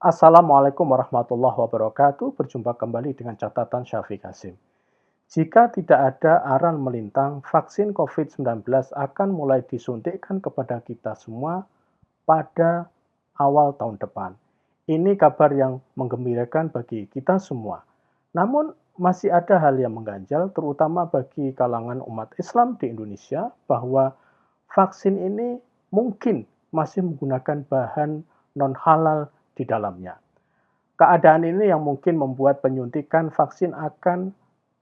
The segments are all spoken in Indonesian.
Assalamualaikum warahmatullahi wabarakatuh. Berjumpa kembali dengan catatan Syafiq Hasim. Jika tidak ada aral melintang, vaksin COVID-19 akan mulai disuntikkan kepada kita semua pada awal tahun depan. Ini kabar yang menggembirakan bagi kita semua. Namun, masih ada hal yang mengganjal, terutama bagi kalangan umat Islam di Indonesia, bahwa vaksin ini mungkin masih menggunakan bahan non-halal di dalamnya. Keadaan ini yang mungkin membuat penyuntikan vaksin akan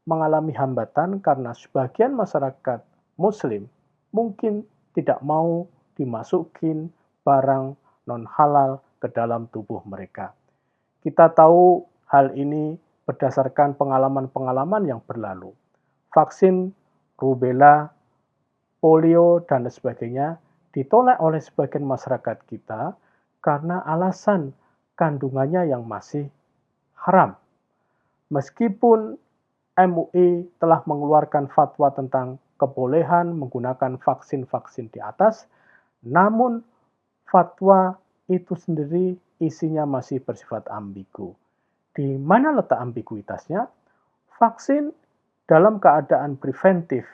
mengalami hambatan karena sebagian masyarakat muslim mungkin tidak mau dimasukin barang non-halal ke dalam tubuh mereka. Kita tahu hal ini berdasarkan pengalaman-pengalaman yang berlalu. Vaksin rubella, polio, dan sebagainya ditolak oleh sebagian masyarakat kita karena alasan kandungannya yang masih haram. Meskipun MUI telah mengeluarkan fatwa tentang kebolehan menggunakan vaksin-vaksin di atas, namun fatwa itu sendiri isinya masih bersifat ambigu. Di mana letak ambiguitasnya? Vaksin dalam keadaan preventif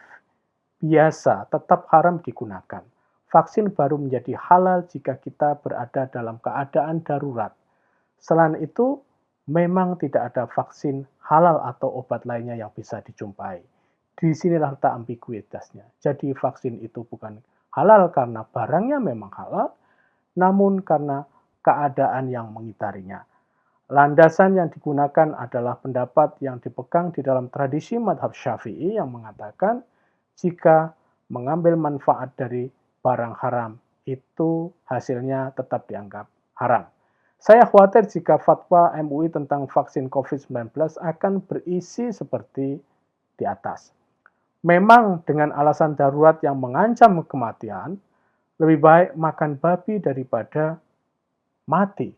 biasa tetap haram digunakan. Vaksin baru menjadi halal jika kita berada dalam keadaan darurat. Selain itu, memang tidak ada vaksin halal atau obat lainnya yang bisa dijumpai. Di sinilah letak ambiguitasnya. Jadi vaksin itu bukan halal karena barangnya memang halal, namun karena keadaan yang mengitarinya. Landasan yang digunakan adalah pendapat yang dipegang di dalam tradisi madhab Syafi'i yang mengatakan jika mengambil manfaat dari barang haram itu hasilnya tetap dianggap haram. Saya khawatir jika fatwa MUI tentang vaksin COVID-19 akan berisi seperti di atas. Memang dengan alasan darurat yang mengancam kematian, lebih baik makan babi daripada mati.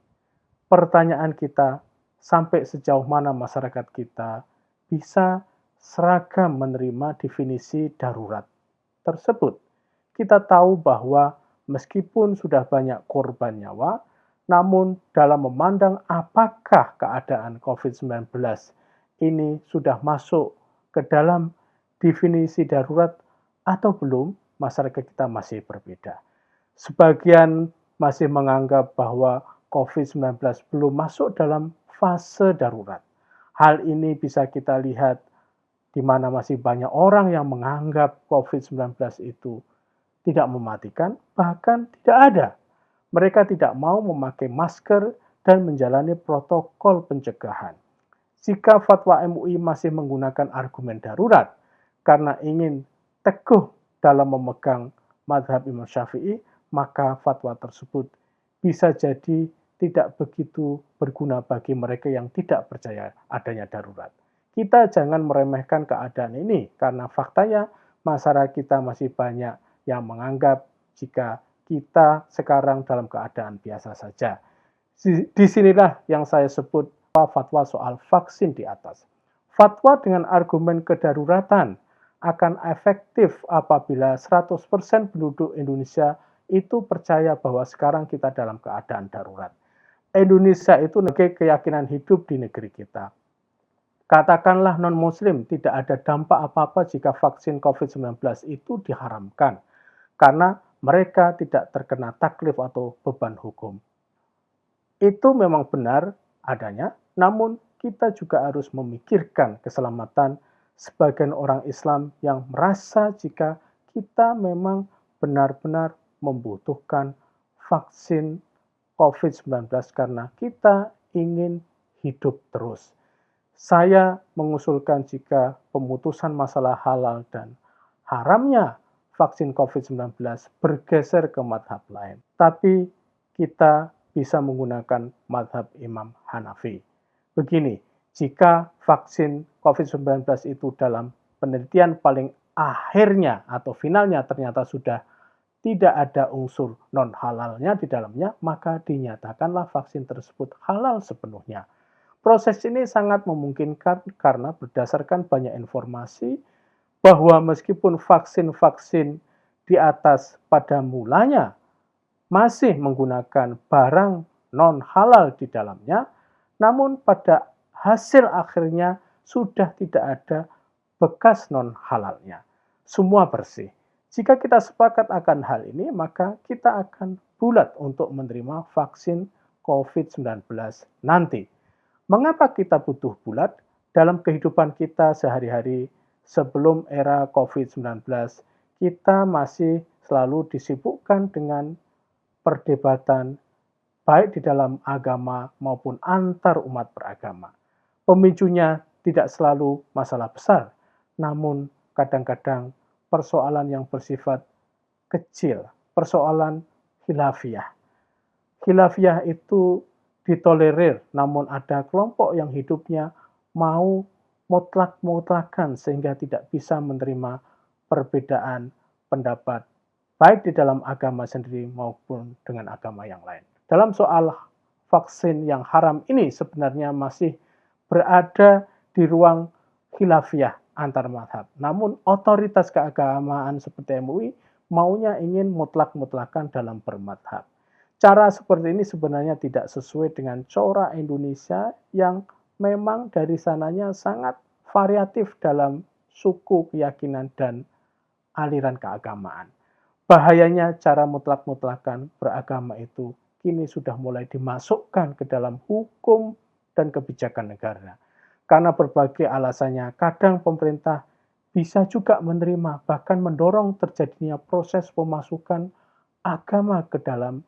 Pertanyaan kita, sampai sejauh mana masyarakat kita bisa seragam menerima definisi darurat tersebut. Kita tahu bahwa meskipun sudah banyak korban nyawa, namun dalam memandang apakah keadaan COVID-19 ini sudah masuk ke dalam definisi darurat atau belum, masyarakat kita masih berbeda. Sebagian masih menganggap bahwa COVID-19 belum masuk dalam fase darurat. Hal ini bisa kita lihat di mana masih banyak orang yang menganggap COVID-19 itu tidak mematikan, bahkan tidak ada. Mereka tidak mau memakai masker dan menjalani protokol pencegahan. Jika fatwa MUI masih menggunakan argumen darurat karena ingin teguh dalam memegang madhab Imam Syafi'i, maka fatwa tersebut bisa jadi tidak begitu berguna bagi mereka yang tidak percaya adanya darurat. Kita jangan meremehkan keadaan ini karena faktanya masyarakat kita masih banyak yang menganggap jika kita sekarang dalam keadaan biasa saja. Disinilah yang saya sebut fatwa soal vaksin di atas. Fatwa dengan argumen kedaruratan akan efektif apabila 100% penduduk Indonesia itu percaya bahwa sekarang kita dalam keadaan darurat. Indonesia itu sebagai keyakinan hidup di negeri kita. Katakanlah non-muslim tidak ada dampak apa-apa jika vaksin COVID-19 itu diharamkan karena mereka tidak terkena taklif atau beban hukum. Itu memang benar adanya, namun kita juga harus memikirkan keselamatan sebagian orang Islam yang merasa jika kita memang benar-benar membutuhkan vaksin COVID-19 karena kita ingin hidup terus. Saya mengusulkan jika pemutusan masalah halal dan haramnya vaksin COVID-19 bergeser ke madhab lain. Tapi kita bisa menggunakan madhab Imam Hanafi. Begini, jika vaksin COVID-19 itu dalam penelitian paling akhirnya atau finalnya ternyata sudah tidak ada unsur non-halalnya di dalamnya, maka dinyatakanlah vaksin tersebut halal sepenuhnya. Proses ini sangat memungkinkan karena berdasarkan banyak informasi bahwa meskipun vaksin-vaksin di atas pada mulanya masih menggunakan barang non-halal di dalamnya, namun pada hasil akhirnya sudah tidak ada bekas non-halalnya. Semua bersih. Jika kita sepakat akan hal ini, maka kita akan bulat untuk menerima vaksin COVID-19 nanti. Mengapa kita butuh bulat? Dalam kehidupan kita sehari-hari sebelum era COVID-19, kita masih selalu disibukkan dengan perdebatan baik di dalam agama maupun antar umat beragama. Pemicunya tidak selalu masalah besar, namun kadang-kadang persoalan yang bersifat kecil, persoalan khilafiyah. Khilafiyah itu ditolerir, namun ada kelompok yang hidupnya mau mutlak-mutlakan sehingga tidak bisa menerima perbedaan pendapat baik di dalam agama sendiri maupun dengan agama yang lain. Dalam soal vaksin yang haram ini sebenarnya masih berada di ruang khilafiyah antar mazhab. Namun otoritas keagamaan seperti MUI maunya ingin mutlak-mutlakan dalam bermadhab. Cara seperti ini sebenarnya tidak sesuai dengan corak Indonesia yang memang dari sananya sangat variatif dalam suku, keyakinan, dan aliran keagamaan. Bahayanya cara mutlak-mutlakan beragama itu kini sudah mulai dimasukkan ke dalam hukum dan kebijakan negara. Karena berbagai alasannya, kadang pemerintah bisa juga menerima, bahkan mendorong terjadinya proses pemasukan agama ke dalam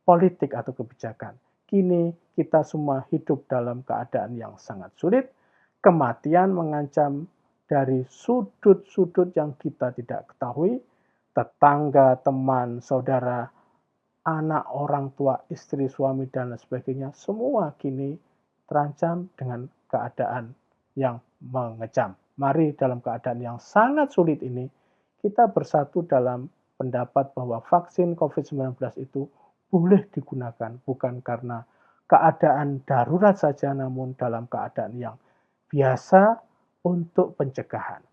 politik atau kebijakan. Kini kita semua hidup dalam keadaan yang sangat sulit. Kematian mengancam dari sudut-sudut yang kita tidak ketahui. Tetangga, teman, saudara, anak, orang tua, istri, suami, dan lain sebagainya. Semua kini terancam dengan keadaan yang mengecam. Mari dalam keadaan yang sangat sulit ini, kita bersatu dalam pendapat bahwa vaksin COVID-19 itu boleh digunakan, bukan karena keadaan darurat saja, namun dalam keadaan yang biasa untuk pencegahan.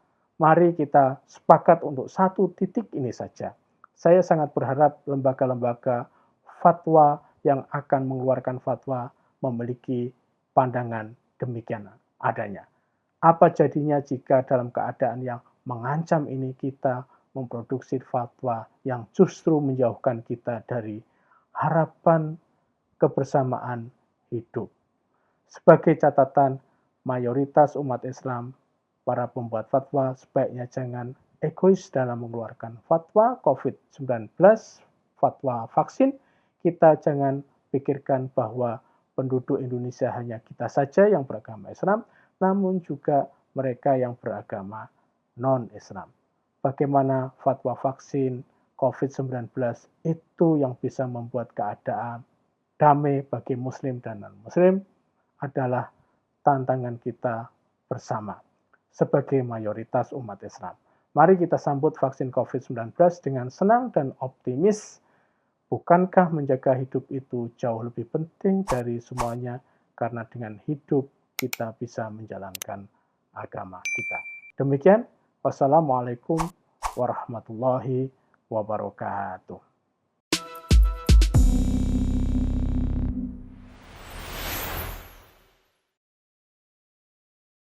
Mari kita sepakat untuk satu titik ini saja. Saya sangat berharap lembaga-lembaga fatwa yang akan mengeluarkan fatwa memiliki pandangan demikian adanya. Apa jadinya jika dalam keadaan yang mengancam ini kita memproduksi fatwa yang justru menjauhkan kita dari harapan kebersamaan hidup. Sebagai catatan, mayoritas umat Islam, para pembuat fatwa sebaiknya jangan egois dalam mengeluarkan fatwa COVID-19, fatwa vaksin. Kita jangan pikirkan bahwa penduduk Indonesia hanya kita saja yang beragama Islam, namun juga mereka yang beragama non-Islam. Bagaimana fatwa vaksin COVID-19 itu yang bisa membuat keadaan damai bagi Muslim dan non-Muslim adalah tantangan kita bersama sebagai mayoritas umat Islam. Mari kita sambut vaksin COVID-19 dengan senang dan optimis. Bukankah menjaga hidup itu jauh lebih penting dari semuanya? Karena dengan hidup kita bisa menjalankan agama kita. Demikian, wassalamualaikum warahmatullahi wabarakatuh.